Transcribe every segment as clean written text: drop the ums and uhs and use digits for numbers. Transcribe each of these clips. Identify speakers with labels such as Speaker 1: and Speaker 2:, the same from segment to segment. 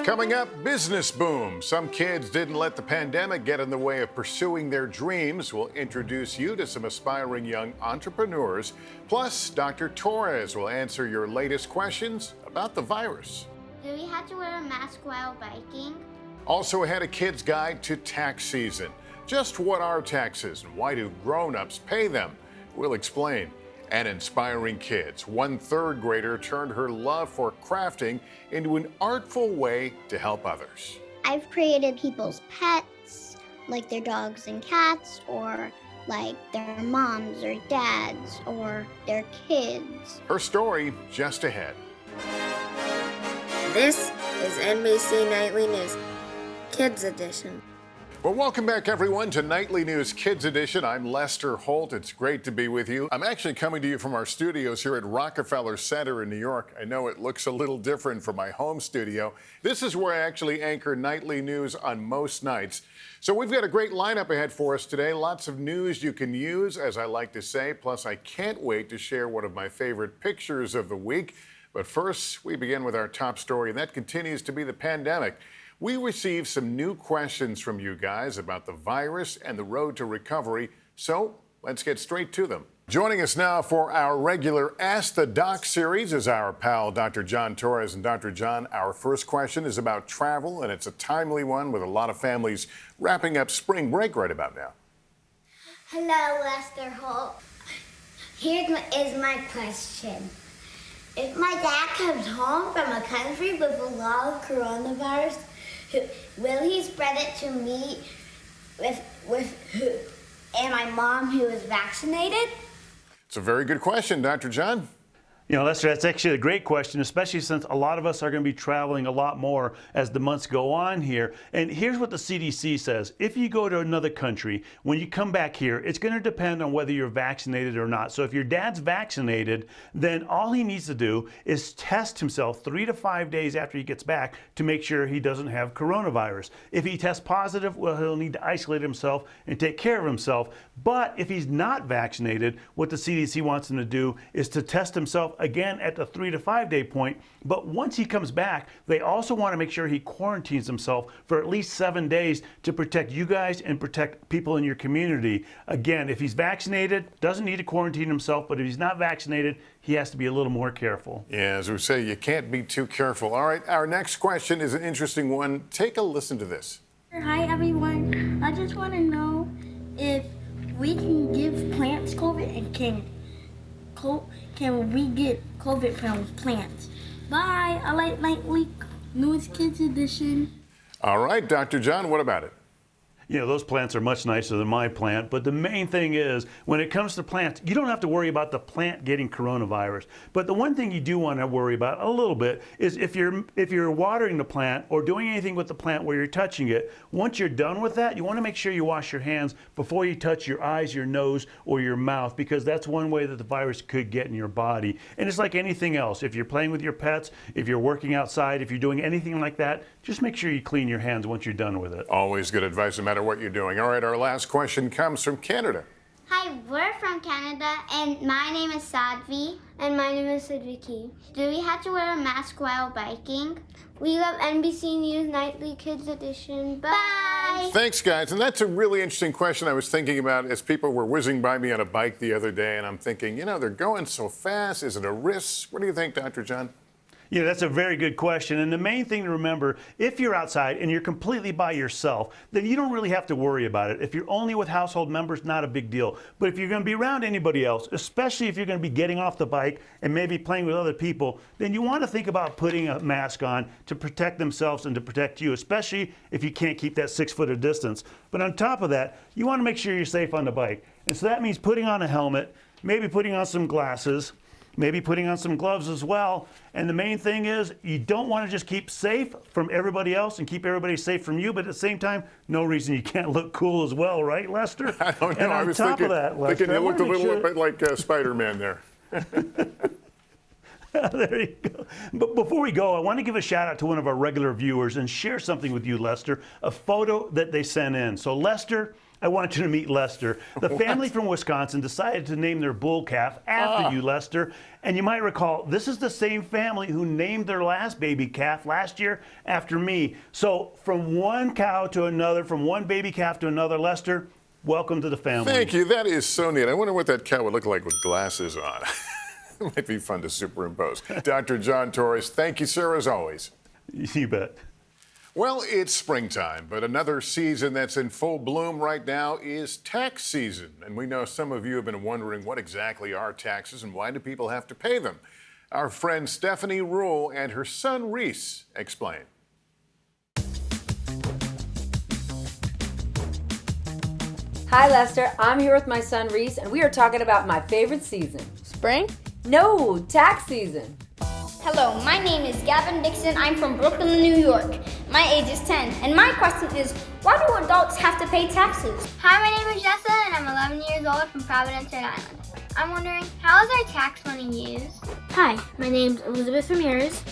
Speaker 1: Coming up, business boom. Some kids didn't let the pandemic get in the way of pursuing their dreams. We'll introduce you to some aspiring young entrepreneurs. Plus, Dr. Torres will answer your latest questions about the virus.
Speaker 2: Do we have to wear a mask while biking?
Speaker 1: Also ahead, a kid's guide to tax season. Just what are taxes and why do grown-ups pay them? We'll explain. And inspiring kids. One third grader turned her love for crafting into an artful way to help others.
Speaker 2: I've created people's pets, like their dogs and cats, or like their moms or dads, or their kids.
Speaker 1: Her story just ahead.
Speaker 3: This is NBC Nightly News, Kids Edition.
Speaker 1: Well, welcome back, everyone, to Nightly News Kids Edition. I'm Lester Holt. It's great to be with you. I'm actually coming to you from our studios here at Rockefeller Center in New York. I know it looks a little different from my home studio. This is where I actually anchor Nightly News on most nights. So we've got a great lineup ahead for us today. Lots of news you can use, as I like to say. Plus, I can't wait to share one of my favorite pictures of the week. But first, we begin with our top story, and that continues to be the pandemic. We received some new questions from you guys about the virus and the road to recovery, so let's get straight to them. Joining us now for our regular Ask the Doc series is our pal, Dr. John Torres. And Dr. John, our first question is about travel, and it's a timely one with a lot of families wrapping up spring break right about now.
Speaker 2: Hello, Lester Holt. Here is my question. If my dad comes home from a country with a lot of coronavirus, will he spread it to me with who? And my mom who is vaccinated?
Speaker 1: It's a very good question, Dr. John.
Speaker 4: You know, Lester, that's actually a great question, especially since a lot of us are going to be traveling a lot more as the months go on here. And here's what the CDC says. If you go to another country, when you come back here, it's going to depend on whether you're vaccinated or not. So if your dad's vaccinated, then all he needs to do is test himself 3 to 5 days after he gets back to make sure he doesn't have coronavirus. If he tests positive, well, he'll need to isolate himself and take care of himself. But if he's not vaccinated, what the CDC wants him to do is to test himself again at the 3 to 5 day point. But once he comes back, they also want to make sure he quarantines himself for at least 7 days to protect you guys and protect people in your community. Again, if he's vaccinated, doesn't need to quarantine himself, but if he's not vaccinated, he has to be a little more careful.
Speaker 1: Yeah, as we say, you can't be too careful. All right, our next question is an interesting one. Take a listen to this.
Speaker 5: Hi, everyone. I just want to know if we can give plants COVID and can we get COVID from plants? Bye. I like Nightly News Kids Edition.
Speaker 1: All right, Dr. John, what about it?
Speaker 4: You know, those plants are much nicer than my plant, but the main thing is, when it comes to plants, you don't have to worry about the plant getting coronavirus. But the one thing you do want to worry about a little bit is if you're watering the plant or doing anything with the plant where you're touching it, once you're done with that, you want to make sure you wash your hands before you touch your eyes, your nose, or your mouth, because that's one way that the virus could get in your body. And it's like anything else. If you're playing with your pets, if you're working outside, if you're doing anything like that, just make sure you clean your hands once you're done with it.
Speaker 1: Always good advice, no matter what you're doing. All right, our last question comes from Canada.
Speaker 2: Hi, we're from Canada, and my name is Sadvi.
Speaker 5: And my name is Sidviki.
Speaker 2: Do we have to wear a mask while biking?
Speaker 5: We love NBC News Nightly Kids Edition. Bye.
Speaker 1: Thanks, guys. And that's a really interesting question I was thinking about as people were whizzing by me on a bike the other day, and I'm thinking, you know, they're going so fast. Is it a risk? What do you think, Dr. John?
Speaker 4: Yeah, that's a very good question. And the main thing to remember, if you're outside and you're completely by yourself, then you don't really have to worry about it. If you're only with household members, not a big deal. But if you're going to be around anybody else, especially if you're going to be getting off the bike and maybe playing with other people, then you want to think about putting a mask on to protect themselves and to protect you, especially if you can't keep that 6 foot of distance. But on top of that, you want to make sure you're safe on the bike. And so that means putting on a helmet, maybe putting on some glasses, maybe putting on some gloves as well. And the main thing is, you don't want to just keep safe from everybody else and keep everybody safe from you, but at the same time, no reason you can't look cool as well, right, Lester?
Speaker 1: I don't know.
Speaker 4: And on top of that, Lester,
Speaker 1: you looked a little bit like Spider-Man there.
Speaker 4: There you go. But before we go, I want to give a shout out to one of our regular viewers and share something with you, Lester, a photo that they sent in. So Lester, I want you to meet Lester. The family from Wisconsin decided to name their bull calf after you, Lester. And you might recall, this is the same family who named their last baby calf last year after me. So from one cow to another, from one baby calf to another, Lester, welcome to the family.
Speaker 1: Thank you. That is so neat. I wonder what that cow would look like with glasses on. It might be fun to superimpose. Dr. John Torres, thank you, sir, as always.
Speaker 4: You bet.
Speaker 1: Well, it's springtime, but another season that's in full bloom right now is tax season. And we know some of you have been wondering what exactly are taxes and why do people have to pay them? Our friend Stephanie Rule and her son Reese explain.
Speaker 6: Hi Lester, I'm here with my son Reese and we are talking about my favorite season.
Speaker 3: Spring?
Speaker 6: No, tax season.
Speaker 7: Hello, my name is Gavin Dixon. I'm from Brooklyn, New York. My age is 10, and my question is, why do adults have to pay taxes?
Speaker 8: Hi, my name is Jessa, and I'm 11 years old from Providence, Rhode Island. I'm wondering, how is our tax money used?
Speaker 9: Hi, my name's Elizabeth Ramirez.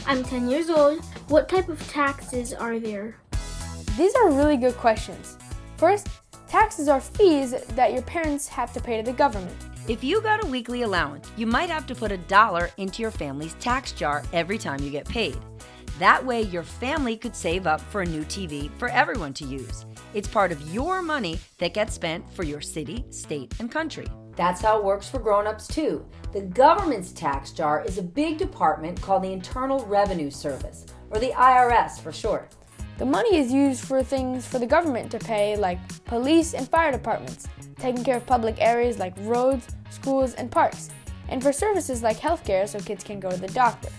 Speaker 9: I'm 10 years old. What type of taxes are there?
Speaker 10: These are really good questions. First, taxes are fees that your parents have to pay to the government.
Speaker 6: If you got a weekly allowance, you might have to put $1 into your family's tax jar every time you get paid. That way, your family could save up for a new TV for everyone to use. It's part of your money that gets spent for your city, state, and country. That's how it works for grown-ups too. The government's tax jar is a big department called the Internal Revenue Service, or the IRS for short.
Speaker 10: The money is used for things for the government to pay, like police and fire departments, taking care of public areas like roads, schools, and parks, and for services like healthcare so kids can go to the doctor.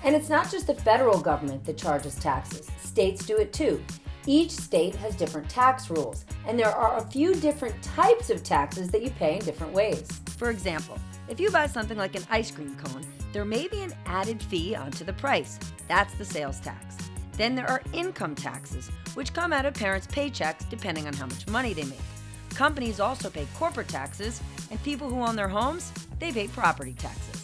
Speaker 6: And it's not just the federal government that charges taxes. States do it too. Each state has different tax rules, and there are a few different types of taxes that you pay in different ways. For example, if you buy something like an ice cream cone, there may be an added fee onto the price. That's the sales tax. Then there are income taxes, which come out of parents' paychecks depending on how much money they make. Companies also pay corporate taxes, and people who own their homes, they pay property taxes.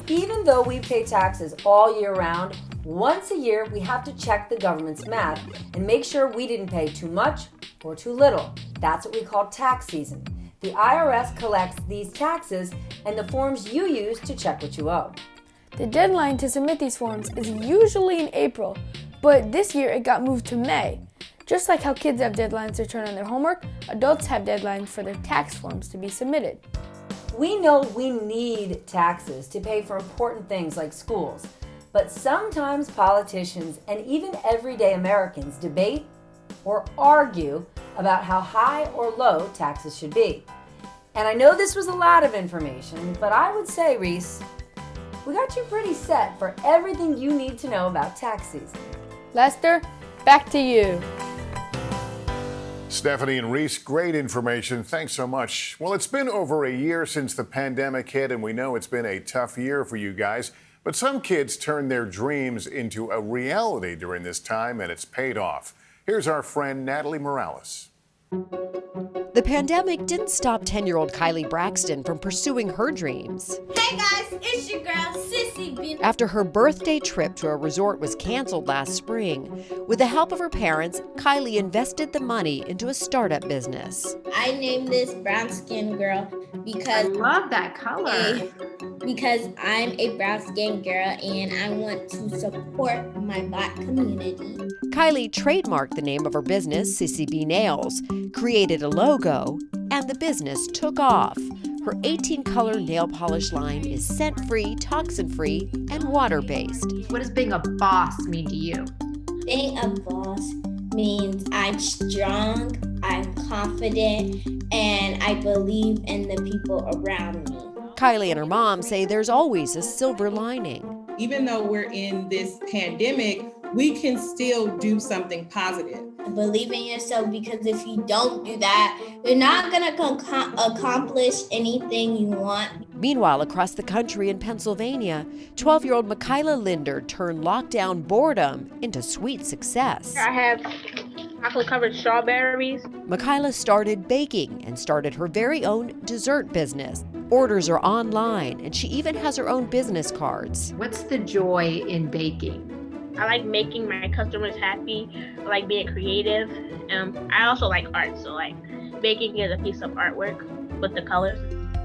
Speaker 6: Even though we pay taxes all year round, once a year we have to check the government's math and make sure we didn't pay too much or too little. That's what we call tax season. The IRS collects these taxes and the forms you use to check what you owe.
Speaker 10: The deadline to submit these forms is usually in April, but this year it got moved to May. Just like how kids have deadlines to turn in their homework, adults have deadlines for their tax forms to be submitted.
Speaker 6: We know we need taxes to pay for important things like schools, but sometimes politicians and even everyday Americans debate or argue about how high or low taxes should be. And I know this was a lot of information, but I would say, Reese, we got you pretty set for everything you need to know about tax season.
Speaker 10: Lester, back to you.
Speaker 1: Stephanie and Reese, great information. Thanks so much. Well, it's been over a year since the pandemic hit, and we know it's been a tough year for you guys. But some kids turned their dreams into a reality during this time, and it's paid off. Here's our friend Natalie Morales.
Speaker 11: The pandemic didn't stop 10-year-old Kylie Braxton from pursuing her dreams.
Speaker 8: Hey guys, it's your girl, Sissy B.
Speaker 11: After her birthday trip to a resort was canceled last spring, with the help of her parents, Kylie invested the money into a startup business.
Speaker 8: I named this brown skin girl because
Speaker 12: I love that color.
Speaker 8: Because I'm a brown skin girl and I want to support my Black community.
Speaker 11: Kylie trademarked the name of her business, Sissy B Nails, created a logo, and the business took off. Her 18-color nail polish line is scent-free, toxin-free, and water-based.
Speaker 12: What does being a boss mean to you?
Speaker 8: Being a boss means I'm strong, I'm confident, and I believe in the people around me.
Speaker 11: Kylie and her mom say there's always a silver lining.
Speaker 13: Even though we're in this pandemic, we can still do something positive.
Speaker 8: Believe in yourself, because if you don't do that, you're not going to accomplish anything you want.
Speaker 11: Meanwhile, across the country in Pennsylvania, 12-year-old Michaela Linder turned lockdown boredom into sweet success.
Speaker 9: I have chocolate-covered strawberries.
Speaker 11: Michaela started baking and started her very own dessert business. Orders are online, and she even has her own business cards.
Speaker 12: What's the joy in baking?
Speaker 9: I like making my customers happy. I like being creative. I also like art, so
Speaker 14: baking is a piece of artwork with the colors.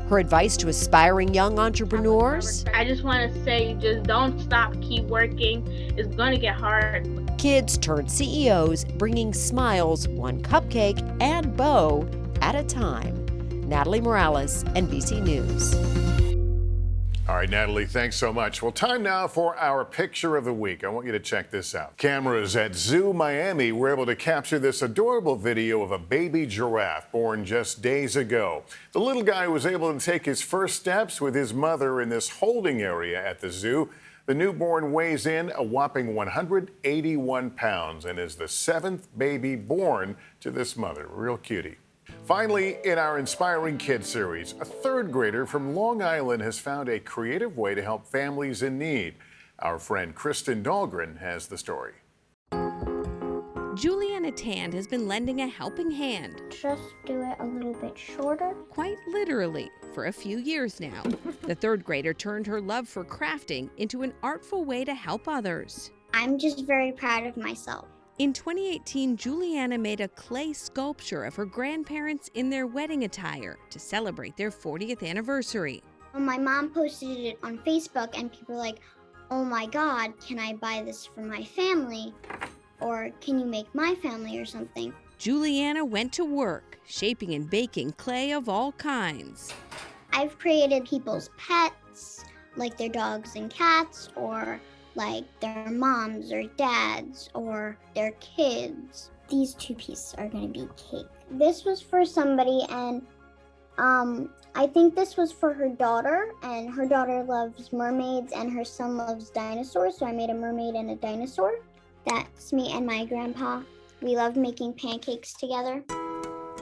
Speaker 11: Her advice to aspiring young entrepreneurs?
Speaker 14: I just want to say, just don't stop, keep working. It's going to get hard.
Speaker 11: Kids turned CEOs, bringing smiles one cupcake and bow at a time. Natalie Morales, NBC News.
Speaker 1: All right, Natalie, thanks so much. Well, time now for our picture of the week. I want you to check this out. Cameras at Zoo Miami were able to capture this adorable video of a baby giraffe born just days ago. The little guy was able to take his first steps with his mother in this holding area at the zoo. The newborn weighs in a whopping 181 pounds and is the 7th baby born to this mother. Real cutie. Finally, in our Inspiring Kids series, a 3rd grader from Long Island has found a creative way to help families in need. Our friend Kristen Dahlgren has the story.
Speaker 15: Juliana Tand has been lending a helping hand.
Speaker 9: Just do it a little bit shorter.
Speaker 15: Quite literally, for a few years now. The 3rd grader turned her love for crafting into an artful way to help others.
Speaker 2: I'm just very proud of myself.
Speaker 15: In 2018, Juliana made a clay sculpture of her grandparents in their wedding attire to celebrate their 40th anniversary.
Speaker 2: My mom posted it on Facebook and people were like, oh my God, can I buy this for my family? Or can you make my family or something?
Speaker 15: Juliana went to work, shaping and baking clay of all kinds.
Speaker 2: I've created people's pets, like their dogs and cats, or like their moms or dads or their kids. These 2 pieces are gonna be cake. This was for somebody, and I think this was for her daughter, and her daughter loves mermaids and her son loves dinosaurs, so I made a mermaid and a dinosaur. That's me and my grandpa. We love making pancakes together.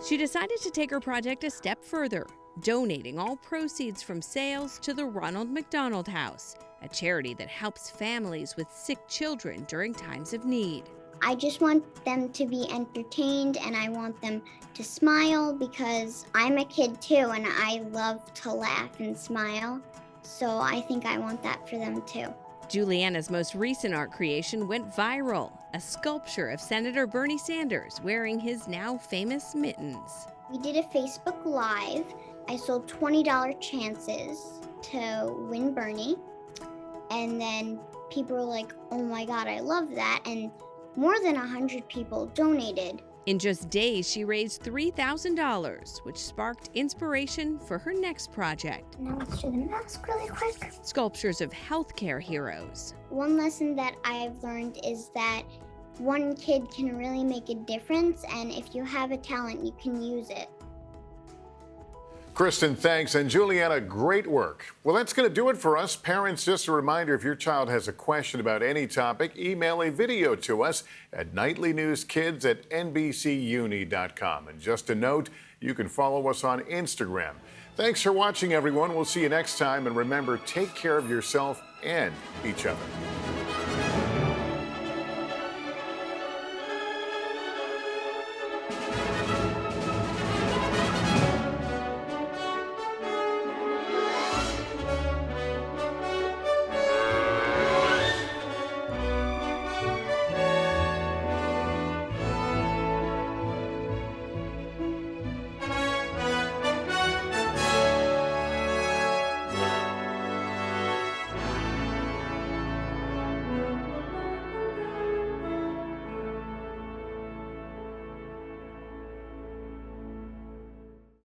Speaker 15: She decided to take her project a step further, donating all proceeds from sales to the Ronald McDonald House, a charity that helps families with sick children during times of need.
Speaker 2: I just want them to be entertained and I want them to smile because I'm a kid too and I love to laugh and smile. So I think I want that for them too.
Speaker 15: Juliana's most recent art creation went viral, a sculpture of Senator Bernie Sanders wearing his now famous mittens.
Speaker 2: We did a Facebook Live. I sold $20 chances to win Bernie. And then people were like, oh my God, I love that. And more than 100 people donated.
Speaker 15: In just days, she raised $3,000, which sparked inspiration for her next project.
Speaker 2: Now let's do the mask really quick.
Speaker 15: Sculptures of healthcare heroes.
Speaker 2: One lesson that I've learned is that one kid can really make a difference, and if you have a talent, you can use it.
Speaker 1: Kristen, thanks. And Juliana, great work. Well, that's going to do it for us. Parents, just a reminder, if your child has a question about any topic, email a video to us at nightlynewskids@nbcuni.com. And just a note, you can follow us on Instagram. Thanks for watching, everyone. We'll see you next time. And remember, take care of yourself and each other.